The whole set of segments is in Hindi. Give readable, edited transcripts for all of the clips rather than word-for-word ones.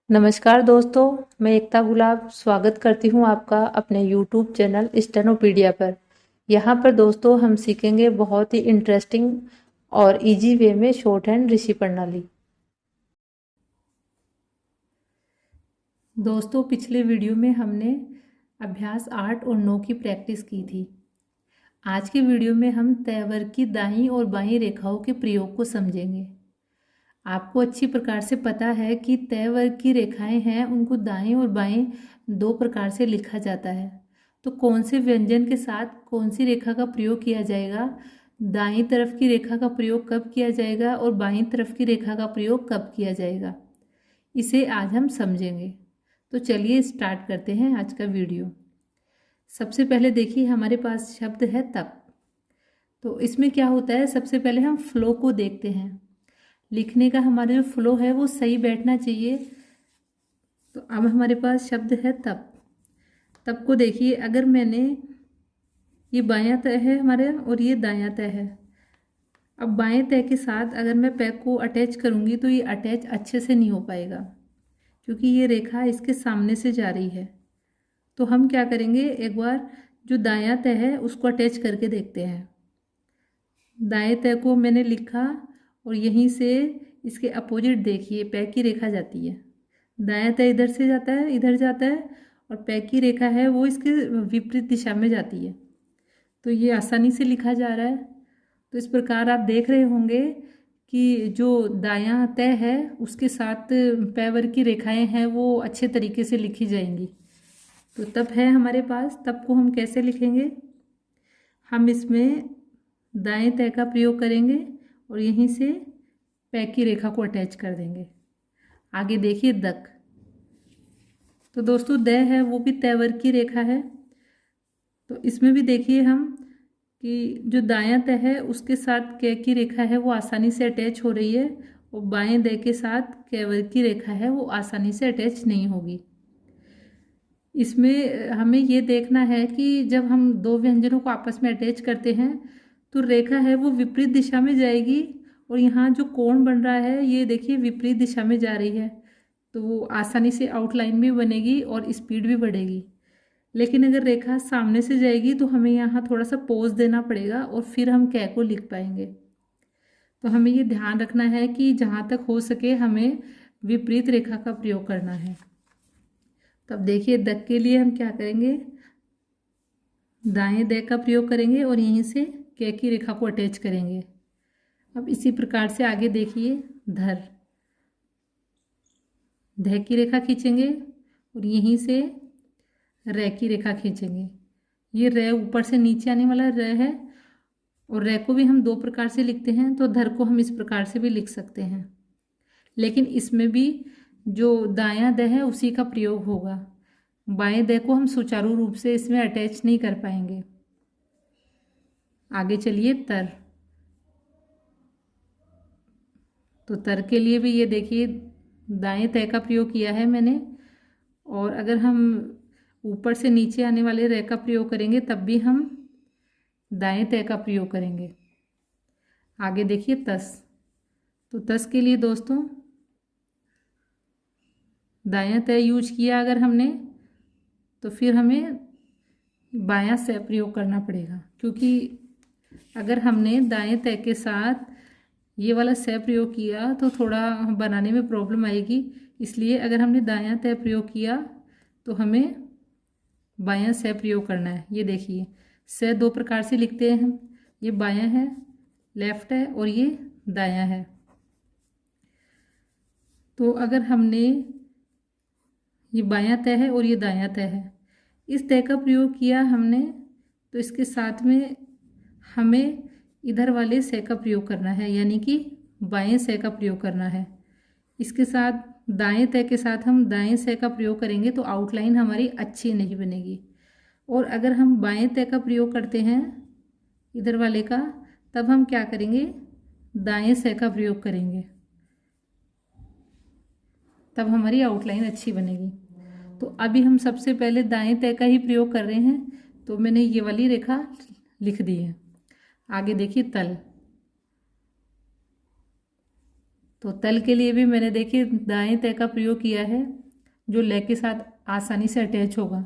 नमस्कार दोस्तों, मैं एकता गुलाब स्वागत करती हूँ आपका अपने YouTube चैनल स्टेनोपीडिया पर। यहाँ पर दोस्तों हम सीखेंगे बहुत ही इंटरेस्टिंग और इजी वे में शॉर्ट हैंड ऋषि प्रणाली। दोस्तों पिछले वीडियो में हमने अभ्यास 8 और 9 की प्रैक्टिस की थी। आज के वीडियो में हम तय वर्ग की दाईं और बाईं रेखाओं के प्रयोग को समझेंगे। आपको अच्छी प्रकार से पता है कि तय वर्ग की रेखाएं हैं, उनको दाएं और बाएं दो प्रकार से लिखा जाता है। तो कौन से व्यंजन के साथ कौन सी रेखा का प्रयोग किया जाएगा, दाईं तरफ की रेखा का प्रयोग कब किया जाएगा और बाईं तरफ की रेखा का प्रयोग कब किया जाएगा, इसे आज हम समझेंगे। तो चलिए स्टार्ट करते हैं आज का वीडियो। सबसे पहले देखिए हमारे पास शब्द है तप। तो इसमें क्या होता है, सबसे पहले हम फ्लो को देखते हैं। लिखने का हमारा जो फ्लो है वो सही बैठना चाहिए। तो अब हमारे पास शब्द है तप। तप को देखिए, अगर मैंने ये बायां तय है हमारे और ये दायां तय है। अब बाएं तय के साथ अगर मैं पैक को अटैच करूँगी तो ये अटैच अच्छे से नहीं हो पाएगा, क्योंकि ये रेखा इसके सामने से जा रही है। तो हम क्या करेंगे, एक बार जो दायां तय है उसको अटैच करके देखते हैं। दाएं तय को मैंने लिखा और यहीं से इसके अपोजिट देखिए पैक की रेखा जाती है। दायां तय इधर से जाता है, इधर जाता है, और पैक की रेखा है वो इसके विपरीत दिशा में जाती है। तो ये आसानी से लिखा जा रहा है। तो इस प्रकार आप देख रहे होंगे कि जो दायां तय है उसके साथ पैवर की रेखाएं हैं वो अच्छे तरीके से लिखी जाएंगी। तो तब है हमारे पास, तब को हम कैसे लिखेंगे, हम इसमें दाएं तय का प्रयोग करेंगे और यहीं से पैक की रेखा को अटैच कर देंगे। आगे देखिए दक। तो दोस्तों द है वो भी तय वर्ग की रेखा है। तो इसमें भी देखिए हम कि जो दायां तय है उसके साथ कै की रेखा है वो आसानी से अटैच हो रही है, और बाएं द के साथ कै वर्ग की रेखा है वो आसानी से अटैच नहीं होगी। इसमें हमें ये देखना है कि जब हम दो व्यंजनों को आपस में अटैच करते हैं तो रेखा है वो विपरीत दिशा में जाएगी, और यहाँ जो कोण बन रहा है ये देखिए विपरीत दिशा में जा रही है। तो वो आसानी से आउटलाइन भी बनेगी और स्पीड भी बढ़ेगी। लेकिन अगर रेखा सामने से जाएगी तो हमें यहाँ थोड़ा सा पोज देना पड़ेगा और फिर हम कै को लिख पाएंगे। तो हमें ये ध्यान रखना है कि जहाँ तक हो सके हमें विपरीत रेखा का प्रयोग करना है। तब देखिए दक के लिए हम क्या करेंगे, दाएं द का प्रयोग करेंगे और यहीं से कै की रेखा को अटैच करेंगे। अब इसी प्रकार से आगे देखिए धर, ध की रेखा खींचेंगे और यहीं से रै की रेखा खींचेंगे। ये रै ऊपर से नीचे आने वाला रै है, और रै को भी हम दो प्रकार से लिखते हैं, तो धर को हम इस प्रकार से भी लिख सकते हैं। लेकिन इसमें भी जो दायां द है उसी का प्रयोग होगा। बाएं द को हम सुचारू रूप से इसमें अटैच नहीं कर पाएंगे। आगे चलिए तर। तो तर के लिए भी ये देखिए दाएं तय का प्रयोग किया है मैंने, और अगर हम ऊपर से नीचे आने वाले रै का प्रयोग करेंगे तब भी हम दाएं तय का प्रयोग करेंगे। आगे देखिए तस। तो तस के लिए दोस्तों दायां तय यूज किया अगर हमने, तो फिर हमें बायां से प्रयोग करना पड़ेगा, क्योंकि अगर हमने दाएं तय के साथ ये वाला से प्रयोग किया तो थोड़ा बनाने में प्रॉब्लम आएगी। इसलिए अगर हमने दायां तय प्रयोग किया तो हमें बायां से प्रयोग करना है। ये देखिए से दो प्रकार से लिखते हैं हम, ये बायां है, लेफ्ट है, और ये दायां है। तो अगर हमने ये बायां तय है और ये दायां तय है, इस तय का प्रयोग किया हमने, तो इसके साथ में हमें इधर वाले से का प्रयोग करना है, यानी कि बाएं से का प्रयोग करना है। इसके साथ दाएं तय के साथ हम दाएं से का प्रयोग करेंगे तो आउटलाइन हमारी अच्छी नहीं बनेगी। और अगर हम बाएं तय का प्रयोग करते हैं इधर वाले का, तब हम क्या करेंगे, दाएं से का प्रयोग करेंगे, तब हमारी आउटलाइन अच्छी बनेगी। तो अभी हम सबसे पहले दाएं तय का ही प्रयोग कर रहे हैं, तो मैंने ये वाली रेखा लिख दी है। आगे देखिए तल। तो तल के लिए भी मैंने देखिए दाएं तय का प्रयोग किया है, जो ले के साथ आसानी से अटैच होगा।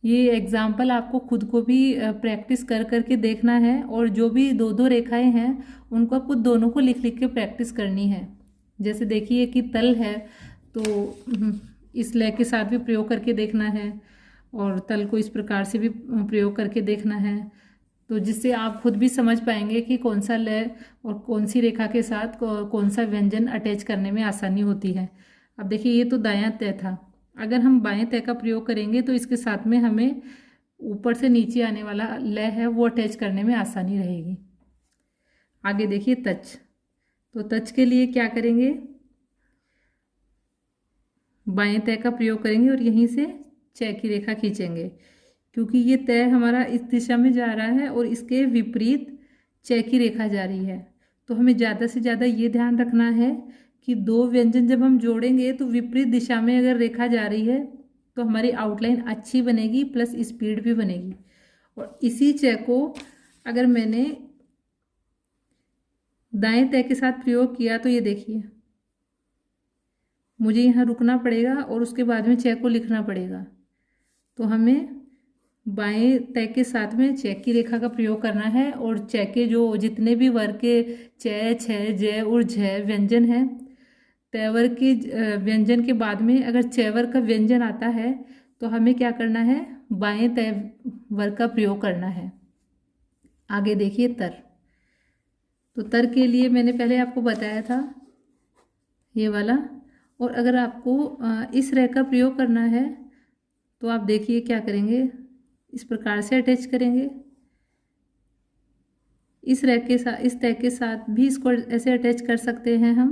ये एग्जाम्पल आपको खुद को भी प्रैक्टिस कर करके देखना है, और जो भी दो दो रेखाएं हैं उनको आपको दोनों को लिख लिख के प्रैक्टिस करनी है। जैसे देखिए कि तल है तो इस लय के साथ भी प्रयोग करके देखना है, और तल को इस प्रकार से भी प्रयोग करके देखना है, तो जिससे आप खुद भी समझ पाएंगे कि कौन सा लय और कौन सी रेखा के साथ कौन सा व्यंजन अटैच करने में आसानी होती है। अब देखिए ये तो दायां तय था, अगर हम बाएं तय का प्रयोग करेंगे तो इसके साथ में हमें ऊपर से नीचे आने वाला लय है वो अटैच करने में आसानी रहेगी। आगे देखिए तच, तो तच के लिए क्या करेंगे, बाएं तय का प्रयोग करेंगे और यहीं से चय की रेखा खींचेंगे, क्योंकि ये तय हमारा इस दिशा में जा रहा है और इसके विपरीत चय की रेखा जा रही है। तो हमें ज़्यादा से ज़्यादा ये ध्यान रखना है कि दो व्यंजन जब हम जोड़ेंगे तो विपरीत दिशा में अगर रेखा जा रही है तो हमारी आउटलाइन अच्छी बनेगी, प्लस स्पीड भी बनेगी। और इसी चय को अगर मैंने दाएं तय के साथ प्रयोग किया तो ये देखिए मुझे यहाँ रुकना पड़ेगा और उसके बाद में चय को लिखना पड़ेगा। तो हमें बाएं तय के साथ में चय की रेखा का प्रयोग करना है, और चय के जो जितने भी वर्ग के चय, छय, जय और झय व्यंजन हैं, तय वर्ग के व्यंजन के बाद में अगर चय वर्ग का व्यंजन आता है तो हमें क्या करना है, बाएं तय वर्ग का प्रयोग करना है। आगे देखिए तर, तो तर के लिए मैंने पहले आपको बताया था ये वाला, और अगर आपको इस रेखा का प्रयोग करना है तो आप देखिए क्या करेंगे, इस प्रकार से अटैच करेंगे। इस रेखा के साथ, इस तय के साथ भी इसको ऐसे अटैच कर सकते हैं हम।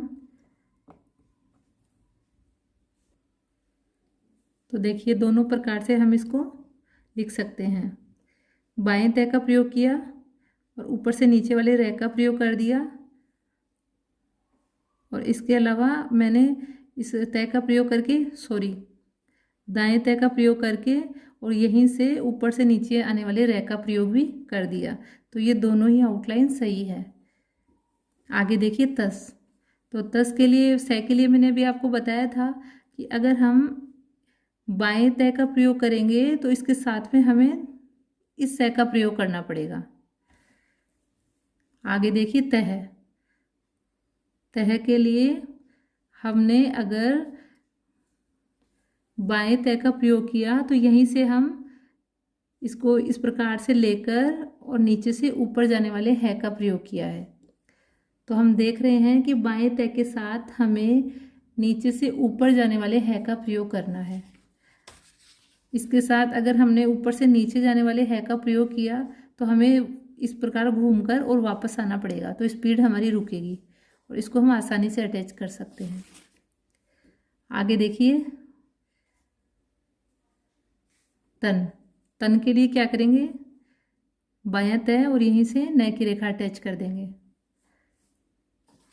तो देखिए दोनों प्रकार से हम इसको लिख सकते हैं। बाएं तय का प्रयोग किया और ऊपर से नीचे वाले रेखा का प्रयोग कर दिया, और इसके अलावा मैंने इस तय का प्रयोग करके दाएं तय का प्रयोग करके और यहीं से ऊपर से नीचे आने वाले रेखा का प्रयोग भी कर दिया। तो ये दोनों ही आउटलाइन सही है। आगे देखिए तस, तो तस के लिए सै के लिए मैंने अभी आपको बताया था कि अगर हम बाएं तय का प्रयोग करेंगे तो इसके साथ में हमें इस सै का प्रयोग करना पड़ेगा। आगे देखिए तह, तह के लिए हमने अगर बाएं तय का प्रयोग किया तो यहीं से हम इसको इस प्रकार से लेकर और नीचे से ऊपर जाने वाले है का प्रयोग किया है। तो हम देख रहे हैं कि बाएं तय के साथ हमें नीचे से ऊपर जाने वाले है का प्रयोग करना है। इसके साथ अगर हमने ऊपर से नीचे जाने वाले है का प्रयोग किया तो हमें इस प्रकार घूमकर और वापस आना पड़ेगा, तो स्पीड हमारी रुकेगी और इसको हम आसानी से अटैच कर सकते हैं। आगे देखिए तन, तन के लिए क्या करेंगे, बायां तय और यहीं से नए की रेखा अटैच कर देंगे।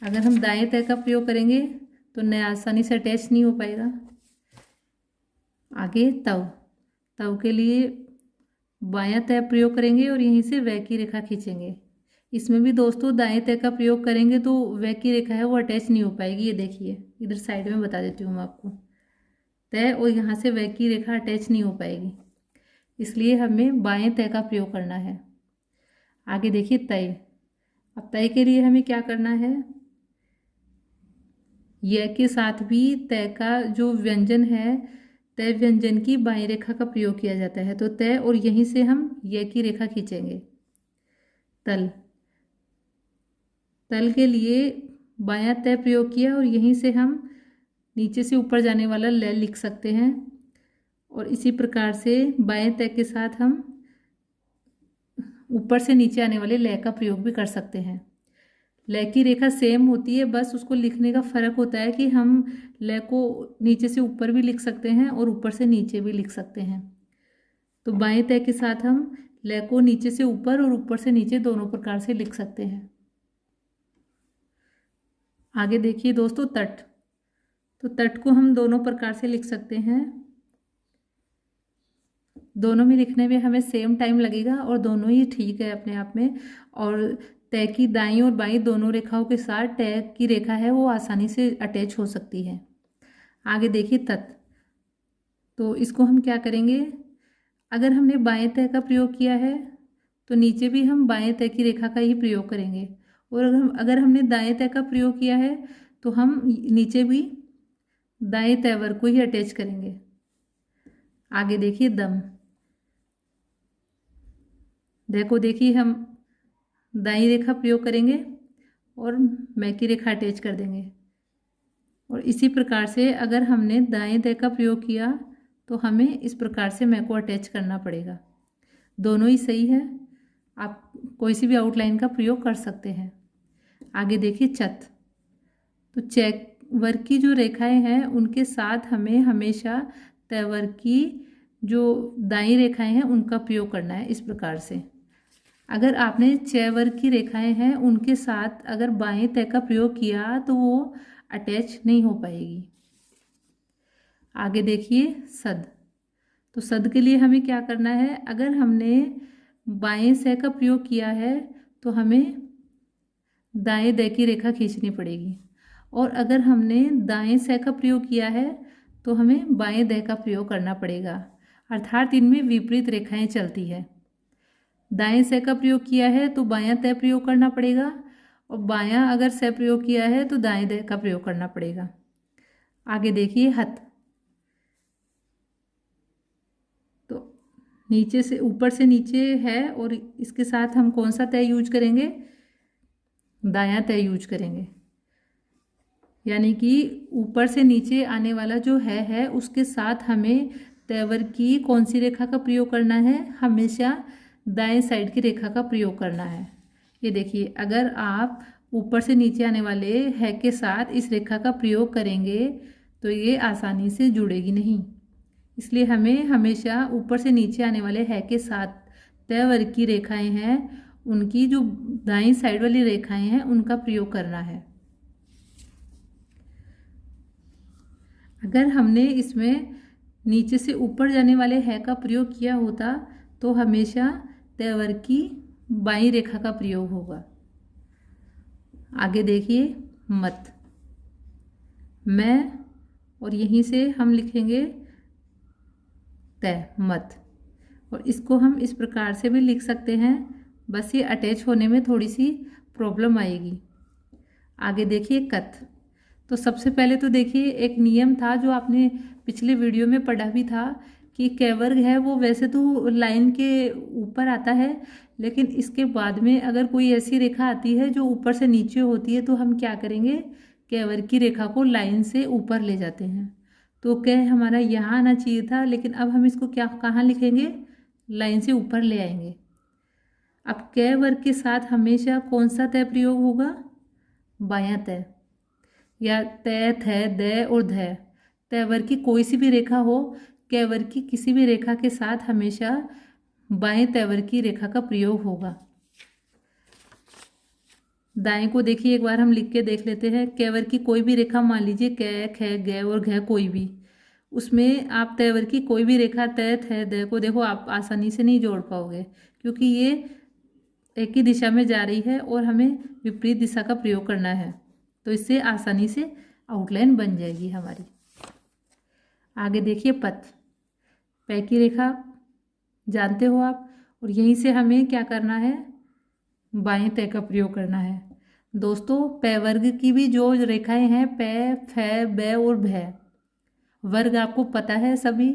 अगर हम दाएं तय का प्रयोग करेंगे तो नए आसानी से अटैच नहीं हो पाएगा। आगे तव, तव के लिए बायां तय प्रयोग करेंगे और यहीं से वह की रेखा खींचेंगे। इसमें भी दोस्तों दाएं तय का प्रयोग करेंगे तो वह की रेखा है वो अटैच नहीं हो पाएगी। ये देखिए इधर साइड में बता देती हूँ मैं आपको, तय और यहाँ से वह की रेखा अटैच नहीं हो पाएगी, इसलिए हमें बाएं तय का प्रयोग करना है। आगे देखिए तय, अब तय के लिए हमें क्या करना है, यह के साथ भी तय का जो व्यंजन है तय व्यंजन की बाएं रेखा का प्रयोग किया जाता है। तो तय और यहीं से हम यह की रेखा खींचेंगे। तल, तल के लिए बायां तय प्रयोग किया और यहीं से हम नीचे से ऊपर जाने वाला लय लिख सकते हैं, और इसी प्रकार से बाएं तय के साथ हम ऊपर से नीचे आने वाले लय का प्रयोग भी कर सकते हैं। लय की रेखा सेम होती है, बस उसको लिखने का फ़र्क होता है कि हम लय को नीचे से ऊपर भी लिख सकते हैं और ऊपर से नीचे भी लिख सकते हैं। तो बाएं तय के साथ हम लय को नीचे से ऊपर और ऊपर से नीचे दोनों प्रकार से लिख सकते हैं। आगे देखिए दोस्तों तट, तो तट को हम दोनों प्रकार से लिख सकते हैं। दोनों में लिखने में हमें सेम टाइम लगेगा और दोनों ही ठीक है अपने आप में। और तय की दाईं और बाईं दोनों रेखाओं के साथ तय की रेखा है वो आसानी से अटैच हो सकती है। आगे देखिए तत्। तो इसको हम क्या करेंगे, अगर हमने बाएं तय का प्रयोग किया है तो नीचे भी हम बाएं तय की रेखा का ही प्रयोग करेंगे, और अगर हमने दाएं तय का प्रयोग किया है तो हम नीचे भी दाएं तयवर को ही अटैच करेंगे। आगे देखिए दम। देखो देखिए हम दाईं रेखा प्रयोग करेंगे और मैं की रेखा अटैच कर देंगे, और इसी प्रकार से अगर हमने दाएं तय का प्रयोग किया तो हमें इस प्रकार से मैं को अटैच करना पड़ेगा। दोनों ही सही है, आप कोई सी भी आउटलाइन का प्रयोग कर सकते हैं। आगे देखिए चत। तो चेक वर्ग की जो रेखाएं हैं उनके साथ हमें हमेशा तय वर्ग की जो दाईं रेखाएं हैं उनका प्रयोग करना है। इस प्रकार से अगर आपने चय वर्ग की रेखाएं हैं उनके साथ अगर बाएं तय का प्रयोग किया तो वो अटैच नहीं हो पाएगी। आगे देखिए सद। तो सद के लिए हमें क्या करना है, अगर हमने बाएं सय का प्रयोग किया है तो हमें दाएं दय की रेखा खींचनी पड़ेगी, और अगर हमने दाएं सय का प्रयोग किया है तो हमें बाएं दय का प्रयोग करना पड़ेगा, अर्थात इनमें विपरीत रेखाएं चलती है। दाएं सय का प्रयोग किया है तो बायां तय प्रयोग करना पड़ेगा, और बायां अगर सय प्रयोग किया है तो दाएं दय का प्रयोग करना पड़ेगा। आगे देखिए हत। तो नीचे से ऊपर से नीचे है और इसके साथ हम कौन सा तय यूज करेंगे, दायां तय यूज करेंगे। यानी कि ऊपर से नीचे आने वाला जो है उसके साथ हमें तयवर की कौन सी रेखा का प्रयोग करना है, हमेशा दाएं साइड की रेखा का प्रयोग करना है। ये देखिए अगर आप ऊपर से नीचे आने वाले है के साथ इस रेखा का प्रयोग करेंगे तो ये आसानी से जुड़ेगी नहीं, इसलिए हमें हमेशा ऊपर से नीचे आने वाले है के साथ तय वर्ग की रेखाएं हैं उनकी जो दाईं साइड वाली रेखाएं हैं उनका प्रयोग करना है। अगर हमने इसमें नीचे से ऊपर जाने वाले है का प्रयोग किया होता तो हमेशा तय वर्ग की बाईं रेखा का प्रयोग होगा। आगे देखिए मत। मैं और यहीं से हम लिखेंगे तय मत, और इसको हम इस प्रकार से भी लिख सकते हैं, बस ये अटैच होने में थोड़ी सी प्रॉब्लम आएगी। आगे देखिए कत। तो सबसे पहले तो देखिए एक नियम था जो आपने पिछले वीडियो में पढ़ा भी था कि कै वर्ग है वो वैसे तो लाइन के ऊपर आता है, लेकिन इसके बाद में अगर कोई ऐसी रेखा आती है जो ऊपर से नीचे होती है तो हम क्या करेंगे, कै वर्ग की रेखा को लाइन से ऊपर ले जाते हैं। तो कै हमारा यहाँ आना चाहिए था, लेकिन अब हम इसको क्या कहाँ लिखेंगे, लाइन से ऊपर ले आएंगे। अब कै वर्ग के साथ हमेशा कौन सा तय प्रयोग होगा, बायां तय, या तय थ दय और धय। तय वर्ग की कोई सी भी रेखा हो, कै वर्ग की किसी भी रेखा के साथ हमेशा बाएं तय वर्ग की रेखा का प्रयोग होगा। दाएं को देखिए एक बार हम लिख के देख लेते हैं। कै वर्ग की कोई भी रेखा मान लीजिए कै ख गै और घ कोई भी, उसमें आप तय वर्ग की कोई भी रेखा तय थ दय को देखो आप आसानी से नहीं जोड़ पाओगे, क्योंकि ये एक ही दिशा में जा रही है और हमें विपरीत दिशा का प्रयोग करना है, तो इससे आसानी से आउटलाइन बन जाएगी हमारी। आगे देखिए पथ। पै की रेखा जानते हो आप, और यहीं से हमें क्या करना है, बाएं तय का प्रयोग करना है। दोस्तों पै वर्ग की भी जो रेखाएं हैं पै फै बै और भै वर्ग आपको पता है सभी,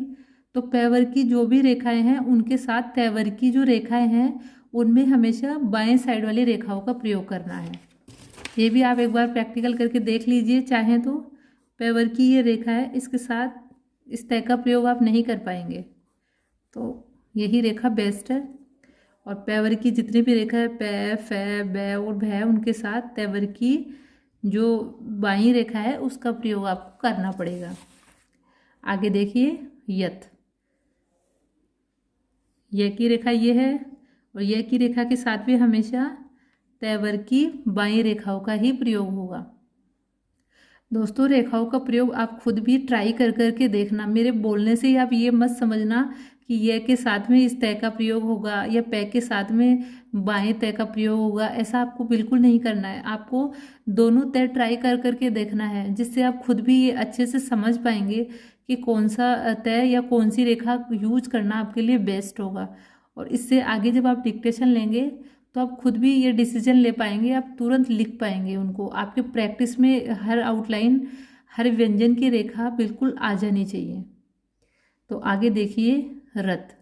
तो पै वर्ग की जो भी रेखाएं हैं उनके साथ तय वर्ग की जो रेखाएं हैं उनमें हमेशा बाएं साइड वाली रेखाओं का प्रयोग करना है। ये भी आप एक बार प्रैक्टिकल करके देख लीजिए, चाहें तो पै वर्ग की ये रेखा है, इसके साथ इस तय का प्रयोग आप नहीं कर पाएंगे, तो यही रेखा बेस्ट है। और पै वर्ग की जितनी भी रेखा है पै फै बै और भै उनके साथ तय वर्ग की जो बाईं रेखा है उसका प्रयोग आपको करना पड़ेगा। आगे देखिए यत। यह की रेखा ये है, और यह की रेखा के साथ भी हमेशा तय वर्ग की बाईं रेखाओं का ही प्रयोग होगा। दोस्तों रेखाओं का प्रयोग आप खुद भी ट्राई कर करके देखना, मेरे बोलने से ही आप ये मत समझना कि य के साथ में इस तय का प्रयोग होगा या पै के साथ में बाएं तय का प्रयोग होगा, ऐसा आपको बिल्कुल नहीं करना है। आपको दोनों तय ट्राई कर करके देखना है, जिससे आप खुद भी ये अच्छे से समझ पाएंगे कि कौन सा तय या कौन सी रेखा यूज करना आपके लिए बेस्ट होगा। और इससे आगे जब आप डिक्टेशन लेंगे तो आप खुद भी ये डिसीजन ले पाएंगे, आप तुरंत लिख पाएंगे उनको। आपके प्रैक्टिस में हर आउटलाइन, हर व्यंजन की रेखा बिल्कुल आ जानी चाहिए। तो आगे देखिए रथ।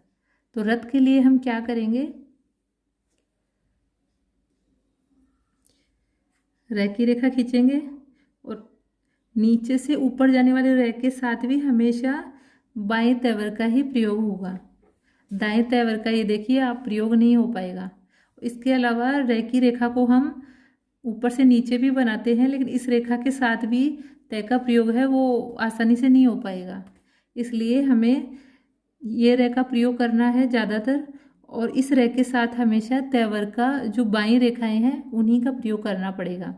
तो रथ के लिए हम क्या करेंगे, र की रेखा खींचेंगे और नीचे से ऊपर जाने वाले र के साथ भी हमेशा बाएं तैवर का ही प्रयोग होगा। दाएं तैवर का ये देखिए आप प्रयोग नहीं हो पाएगा। इसके अलावा र की रेखा को हम ऊपर से नीचे भी बनाते हैं, लेकिन इस रेखा के साथ भी तय का प्रयोग है वो आसानी से नहीं हो पाएगा। इसलिए हमें ये रे का प्रयोग करना है ज़्यादातर, और इस रे के साथ हमेशा तैवर का जो बाईं रेखाएं हैं उन्हीं का प्रयोग करना पड़ेगा।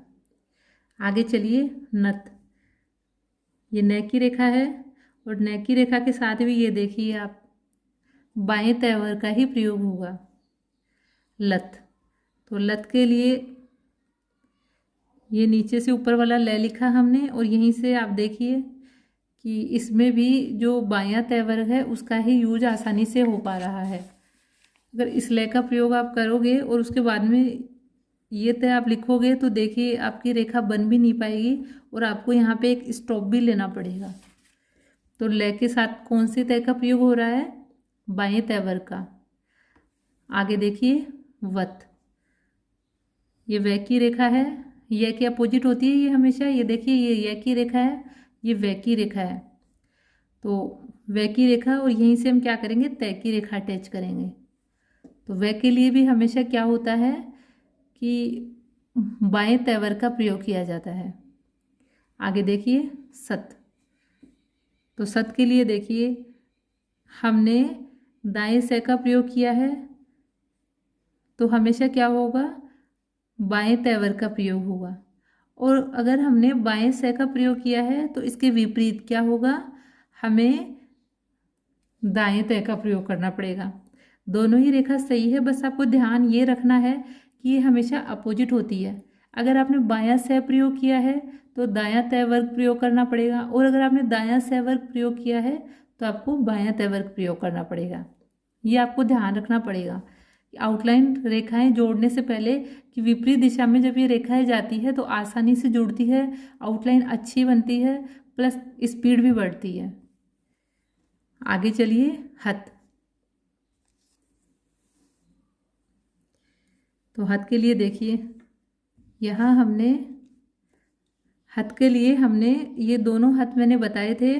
आगे चलिए नत। ये न की रेखा है और न की रेखा के साथ भी ये देखिए आप बाएं तैवर का ही प्रयोग होगा। लत। तो लत के लिए ये नीचे से ऊपर वाला ल लिखा हमने, और यहीं से आप देखिए कि इसमें भी जो बायां तैवर्ग है उसका ही यूज आसानी से हो पा रहा है। अगर इस लय का प्रयोग आप करोगे और उसके बाद में ये तय आप लिखोगे तो देखिए आपकी रेखा बन भी नहीं पाएगी और आपको यहाँ पे एक स्टॉप भी लेना पड़ेगा। तो लय के साथ कौन से तय का प्रयोग हो रहा है, बाएं तैवर्ग का। आगे देखिए वत। ये वै की रेखा है, यह की अपोजिट होती है ये हमेशा। ये देखिए ये य की रेखा है, ये वै की रेखा है। तो वै की रेखा और यहीं से हम क्या करेंगे, तय की रेखा अटैच करेंगे। तो वै के लिए भी हमेशा क्या होता है कि बाएं तैवर का प्रयोग किया जाता है। आगे देखिए सत। तो सत के लिए देखिए हमने दाएं से का प्रयोग किया है, तो हमेशा क्या होगा, बाएं तैवर का प्रयोग होगा। और अगर हमने बाएं से का प्रयोग किया है तो इसके विपरीत क्या होगा, हमें दाएं तय का प्रयोग करना पड़ेगा। दोनों ही रेखा सही है, बस आपको ध्यान ये रखना है कि ये हमेशा अपोजिट होती है। अगर आपने बायां से प्रयोग किया है तो दायां तय वर्ग प्रयोग करना पड़ेगा, और अगर आपने दायां से वर्ग प्रयोग किया है तो आपको बायां तय वर्ग प्रयोग करना पड़ेगा। ये आपको ध्यान रखना पड़ेगा। आउटलाइन रेखाएं जोड़ने से पहले कि विपरीत दिशा में जब ये रेखाएं जाती है तो आसानी से जुड़ती है, आउटलाइन अच्छी बनती है, प्लस स्पीड भी बढ़ती है। आगे चलिए हथ। तो हथ के लिए देखिए यहाँ हमने हथ के लिए हमने ये दोनों हथ मैंने बताए थे,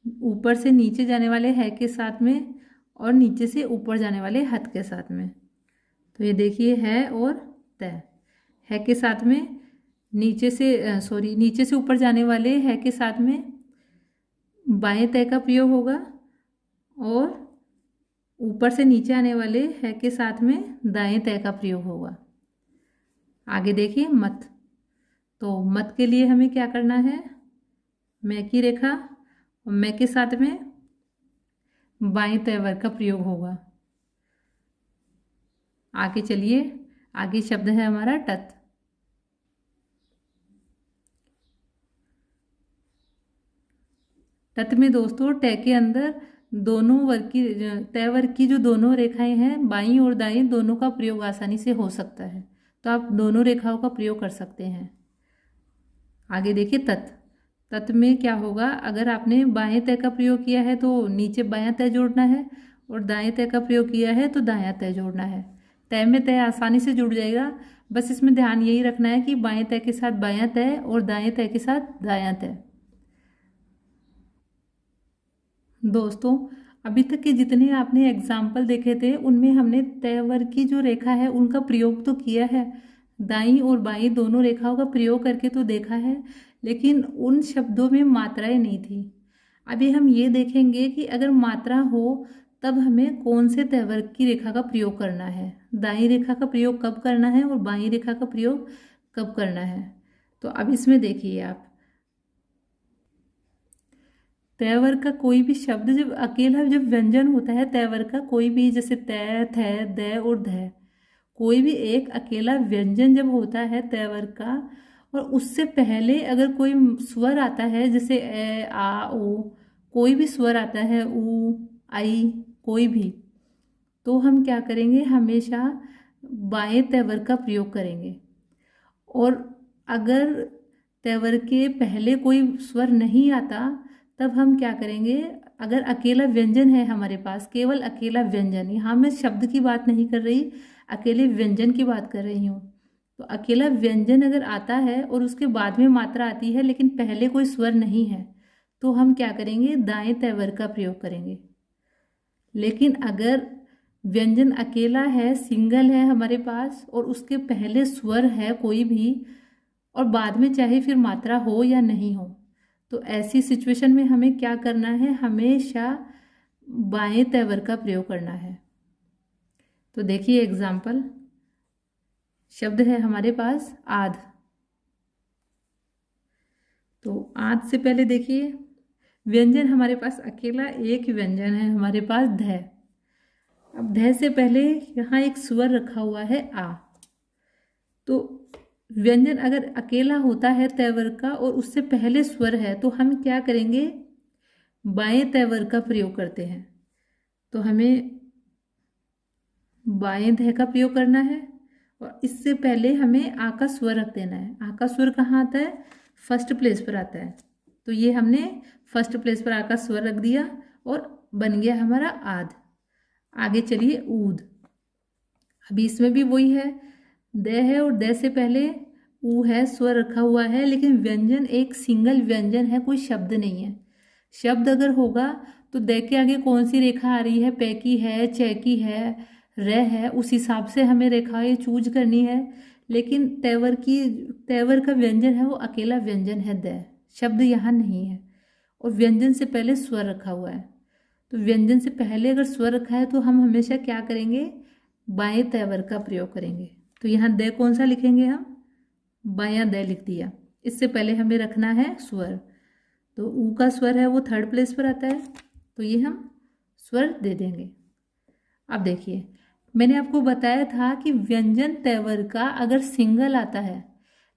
ऊपर से नीचे जाने वाले है के साथ में और नीचे से ऊपर जाने वाले हथ के साथ में। तो ये देखिए है और तय। है के साथ में नीचे से ऊपर जाने वाले है के साथ में बाएं तय का प्रयोग होगा, और ऊपर से नीचे आने वाले है के साथ में दाएं तय का प्रयोग होगा। आगे देखिए मत। तो मत के लिए हमें क्या करना है, मैं की रेखा और मैं के साथ में बाएं तय वर्ग का प्रयोग होगा। आगे चलिए, आगे शब्द है हमारा टत। टत में दोस्तों ट के अंदर दोनों वर्ग की, तय वर्ग की जो दोनों रेखाएं हैं बाईं और दाईं दोनों का प्रयोग आसानी से हो सकता है, तो आप दोनों रेखाओं का प्रयोग कर सकते हैं। आगे देखिए तत। तत में क्या होगा, अगर आपने बाएं तय का प्रयोग किया है तो नीचे बायां तय जोड़ना है, और दाएं तय का प्रयोग किया है तो दायां तय जोड़ना है। तय में तय आसानी से जुड़ जाएगा, बस इसमें ध्यान यही रखना है कि बाएं तय के साथ बायां तय और दाएं तय के साथ दायां तय। दोस्तों अभी तक के जितने आपने एग्जाम्पल देखे थे उनमें हमने तय वर्ग की जो रेखा है उनका प्रयोग तो किया है, दाईं और बाईं दोनों रेखाओं का प्रयोग करके तो देखा है, लेकिन उन शब्दों में मात्राएं नहीं थी। अभी हम ये देखेंगे कि अगर मात्रा हो तब हमें कौन से तय वर्ग की रेखा का प्रयोग करना है, दाईं रेखा का प्रयोग कब करना है और बाईं रेखा का प्रयोग कब करना है। तो अब इसमें देखिए आप, तैवर का कोई भी शब्द जब अकेला जब व्यंजन होता है तैवर का कोई भी, जैसे तै, थे, दे और ध, कोई भी एक अकेला व्यंजन जब होता है तैवर का और उससे पहले अगर कोई स्वर आता है जैसे ए, आ, ओ, कोई भी स्वर आता है, ऊ, आई, कोई भी, तो हम क्या करेंगे, हमेशा बाएं तैवर का प्रयोग करेंगे। और अगर तैवर के पहले कोई स्वर नहीं आता तब हम क्या करेंगे, अगर अकेला व्यंजन है हमारे पास, केवल अकेला व्यंजन, यहाँ मैं शब्द की बात नहीं कर रही, अकेले व्यंजन की बात कर रही हूँ, तो अकेला व्यंजन अगर आता है और उसके बाद में मात्रा आती है लेकिन पहले कोई स्वर नहीं है, तो हम क्या करेंगे, दाएं तैवर का प्रयोग करेंगे। लेकिन अगर व्यंजन अकेला है, सिंगल है हमारे पास और उसके पहले स्वर है कोई भी और बाद में चाहे फिर मात्रा हो या नहीं हो, तो ऐसी सिचुएशन में हमें क्या करना है, हमेशा बाएं तैवर का प्रयोग करना है। तो देखिए एग्जाम्पल, शब्द है हमारे पास आध, तो आध से पहले देखिए व्यंजन हमारे पास अकेला एक व्यंजन है हमारे पास ध। अब ध से पहले यहाँ एक स्वर रखा हुआ है आ, तो व्यंजन अगर अकेला होता है तैवर का और उससे पहले स्वर है तो हम क्या करेंगे, बाएं तैवर का प्रयोग करते हैं। तो हमें बाएं ध का प्रयोग करना है और इससे पहले हमें आ का स्वर रख देना है। आ का स्वर कहाँ आता है, फर्स्ट प्लेस पर आता है, तो ये हमने फर्स्ट प्लेस पर आ का स्वर रख दिया और बन गया हमारा आध। आगे चलिए ऊद, अभी इसमें भी वही है, द है और द से पहले ऊ है, स्वर रखा हुआ है, लेकिन व्यंजन एक सिंगल व्यंजन है, कोई शब्द नहीं है। शब्द अगर होगा तो द के आगे कौन सी रेखा आ रही है, पे की है, चे की है, र है, उस हिसाब से हमें रेखाएं चूज करनी है। लेकिन तैवर का व्यंजन है वो अकेला व्यंजन है द, शब्द यहाँ नहीं है और व्यंजन से पहले स्वर रखा हुआ है। तो व्यंजन से पहले अगर स्वर रखा है तो हम हमेशा क्या करेंगे, बाएं तैवर का प्रयोग करेंगे। तो यहाँ द कौन सा लिखेंगे, हम बायां द लिख दिया, इससे पहले हमें रखना है स्वर, तो ऊ का स्वर है वो थर्ड प्लेस पर आता है, तो ये हम स्वर दे देंगे। अब देखिए मैंने आपको बताया था कि व्यंजन तैवर का अगर सिंगल आता है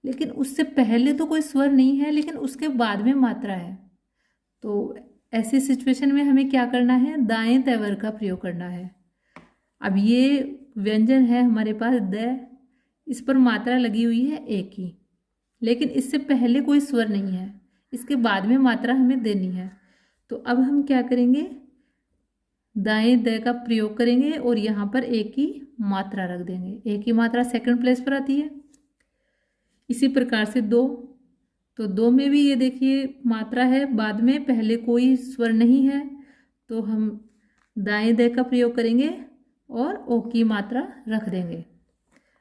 लेकिन उससे पहले तो कोई स्वर नहीं है लेकिन उसके बाद में मात्रा है, तो ऐसी सिचुएशन में हमें क्या करना है, दाएं तैवर का प्रयोग करना है। अब ये व्यंजन है हमारे पास द, इस पर मात्रा लगी हुई है एक की, लेकिन इससे पहले कोई स्वर नहीं है, इसके बाद में मात्रा हमें देनी है। तो अब हम क्या करेंगे, दाएं द का प्रयोग करेंगे और यहाँ पर एक की मात्रा रख देंगे, एक की मात्रा सेकंड प्लेस पर आती है। इसी प्रकार से दो, तो दो में भी ये देखिए मात्रा है, बाद में पहले कोई स्वर नहीं है, तो हम दाएं द का प्रयोग करेंगे और ओ की मात्रा रख देंगे।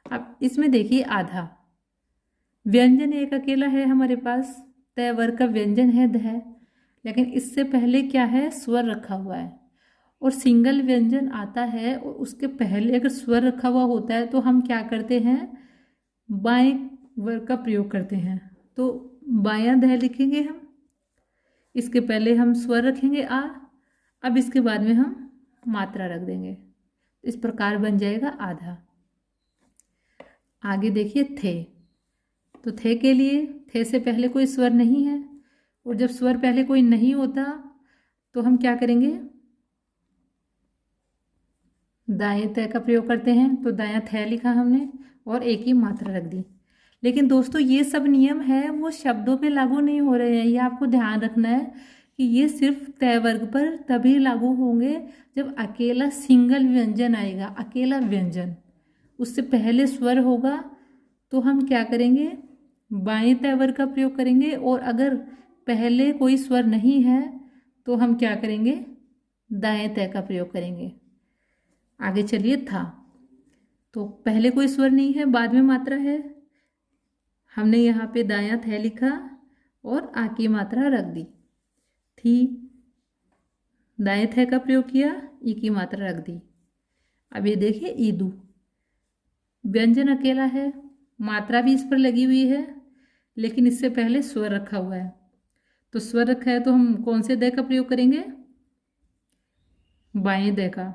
अब इसमें देखिए आधा, व्यंजन एक अकेला है हमारे पास, तैवर का व्यंजन है ध, लेकिन इससे पहले क्या है, स्वर रखा हुआ है और सिंगल व्यंजन आता है और उसके पहले अगर स्वर रखा हुआ होता है तो हम क्या करते हैं, बाएं वर्ग का प्रयोग करते हैं। तो बायां ध लिखेंगे हम, इसके पहले हम स्वर रखेंगे आ, अब इसके बाद में हम मात्रा रख देंगे, इस प्रकार बन जाएगा आधा। आगे देखिए थे, तो थे के लिए थे से पहले कोई स्वर नहीं है और जब स्वर पहले कोई नहीं होता तो हम क्या करेंगे, दाएं थ का प्रयोग करते हैं। तो दायां थ लिखा हमने और एक ही मात्रा रख दी। लेकिन दोस्तों ये सब नियम है वो शब्दों पे लागू नहीं हो रहे हैं, ये आपको ध्यान रखना है कि ये सिर्फ तय वर्ग पर तभी लागू होंगे जब अकेला सिंगल व्यंजन आएगा, अकेला व्यंजन, उससे पहले स्वर होगा तो हम क्या करेंगे, बाएं तय वर्ग का प्रयोग करेंगे और अगर पहले कोई स्वर नहीं है तो हम क्या करेंगे, दाएं तय का प्रयोग करेंगे। आगे चलिए था, तो पहले कोई स्वर नहीं है, बाद में मात्रा है, हमने यहाँ पे दायां थ लिखा और आ की मात्रा रख दी, थी, दाएं थ का प्रयोग किया, ई की मात्रा रख दी। अब ये देखिए ईदू, व्यंजन अकेला है, मात्रा भी इस पर लगी हुई है लेकिन इससे पहले स्वर रखा हुआ है, तो स्वर रखा है तो हम कौन से दय का प्रयोग करेंगे? बाएं दय का।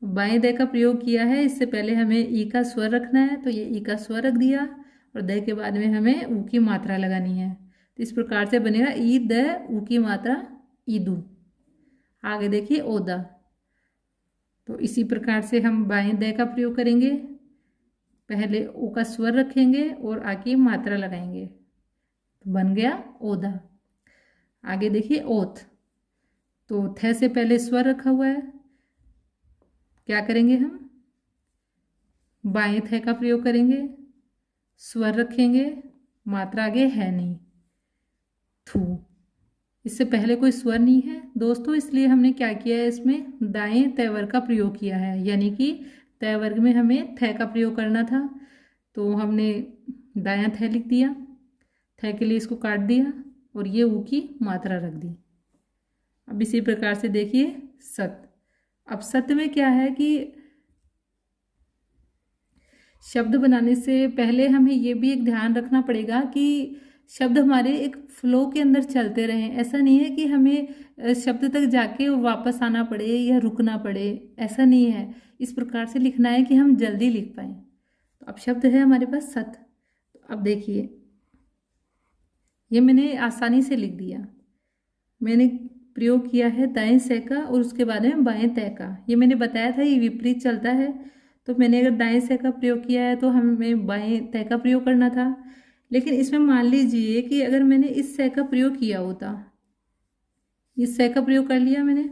बाएं दय का प्रयोग किया है, इससे पहले हमें ई का स्वर रखना है, तो ये ई का स्वर रख दिया और दय के बाद में हमें ऊ की मात्रा लगानी है। तो इस प्रकार से बनेगा ई द ऊ की मात्रा ईदू। आगे देखिए ओदा। तो इसी प्रकार से हम बाएं दय का प्रयोग करेंगे, पहले ओ का स्वर रखेंगे और आगे मात्रा लगाएंगे, तो बन गया ओदा। आगे देखिए ओथ। तो थ से पहले स्वर रखा हुआ है, क्या करेंगे हम? बाएं थ का प्रयोग करेंगे, स्वर रखेंगे, मात्रा आगे है नहीं, थू। इससे पहले कोई स्वर नहीं है दोस्तों, इसलिए हमने क्या किया है, इसमें दाएं तय वर्ग का प्रयोग किया है, यानी कि तय वर्ग में हमें थ का प्रयोग करना था, तो हमने दायां थ लिख दिया, थ के लिए इसको काट दिया और ये ऊ की मात्रा रख दी। अब इसी प्रकार से देखिए सत। अब सत में क्या है कि शब्द बनाने से पहले हमें ये भी एक ध्यान रखना पड़ेगा कि शब्द हमारे एक फ्लो के अंदर चलते रहें। ऐसा नहीं है कि हमें शब्द तक जाके वापस आना पड़े या रुकना पड़े, ऐसा नहीं है। इस प्रकार से लिखना है कि हम जल्दी लिख पाएँ। तो अब शब्द है हमारे पास सत। तो अब देखिए ये मैंने आसानी से लिख दिया। मैंने प्रयोग किया है दाएं से का और उसके बाद में बाएं तय का। ये मैंने बताया था ये विपरीत चलता है, तो मैंने अगर दाएं से का प्रयोग किया है तो हमें बाएं तय का प्रयोग करना था। लेकिन इसमें मान लीजिए कि अगर मैंने इस से का प्रयोग किया होता, इस से का प्रयोग कर लिया मैंने,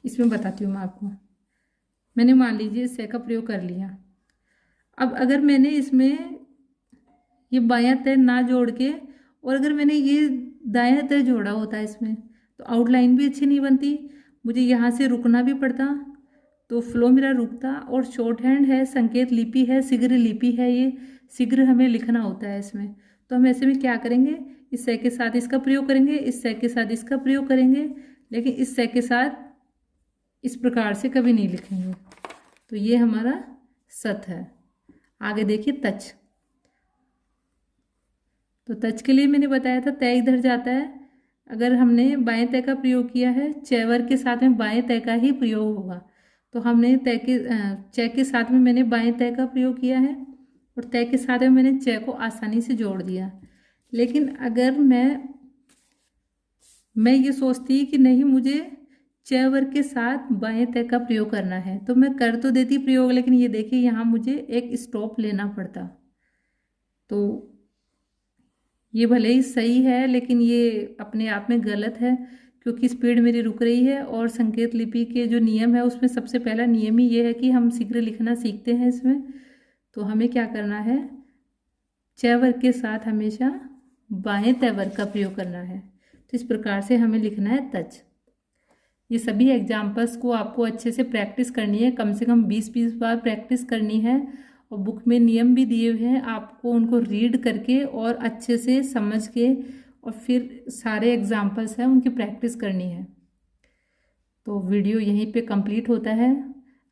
इसमें बताती हूँ मैं आपको। मैंने मान लीजिए इस से का प्रयोग कर लिया। अब अगर मैंने इसमें ये बायां तय ना जोड़ के और अगर मैंने ये दायां तय जोड़ा होता इसमें, तो आउटलाइन भी अच्छी नहीं बनती, मुझे यहाँ से रुकना भी पड़ता, तो फ्लो मेरा रुकता। और शॉर्ट हैंड है, संकेत लिपि है, शीघ्र लिपि है, ये शीघ्र हमें लिखना होता है इसमें। तो हम ऐसे में क्या करेंगे, इस से के साथ इसका प्रयोग करेंगे, इस से के साथ इसका प्रयोग करेंगे, लेकिन इस से के साथ इस प्रकार से कभी नहीं लिखेंगे। तो ये हमारा सत है। आगे देखिए तच। तो तच के लिए मैंने बताया था तय इधर जाता है। अगर हमने बाएं तय का प्रयोग किया है, चैवर के साथ में बाएं तय का ही प्रयोग होगा, तो हमने तय के च के साथ में मैंने बाएं तय का प्रयोग किया है और तय के साथ में मैंने च को आसानी से जोड़ दिया। लेकिन अगर मैं ये सोचती कि नहीं मुझे च वर्ग के साथ बाएं तय का प्रयोग करना है, तो मैं कर तो देती प्रयोग, लेकिन ये देखिए यहाँ मुझे एक स्टॉप लेना पड़ता। तो ये भले ही सही है लेकिन ये अपने आप में गलत है, क्योंकि स्पीड मेरी रुक रही है। और संकेत लिपि के जो नियम है उसमें सबसे पहला नियम ही ये है कि हम शीघ्र लिखना सीखते हैं इसमें। तो हमें क्या करना है, च वर्ग के साथ हमेशा बाएं तय वर्ग का प्रयोग करना है। तो इस प्रकार से हमें लिखना है तच। ये सभी एग्जाम्पल्स को आपको अच्छे से प्रैक्टिस करनी है, कम से कम 20-20 बार प्रैक्टिस करनी है। और बुक में नियम भी दिए हुए हैं, आपको उनको रीड करके और अच्छे से समझ के और फिर सारे एग्जाम्पल्स हैं उनकी प्रैक्टिस करनी है। तो वीडियो यहीं पे कंप्लीट होता है।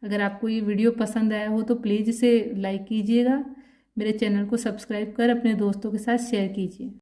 अगर आपको ये वीडियो पसंद आया हो तो प्लीज़ इसे लाइक कीजिएगा, मेरे चैनल को सब्सक्राइब कर अपने दोस्तों के साथ शेयर कीजिए।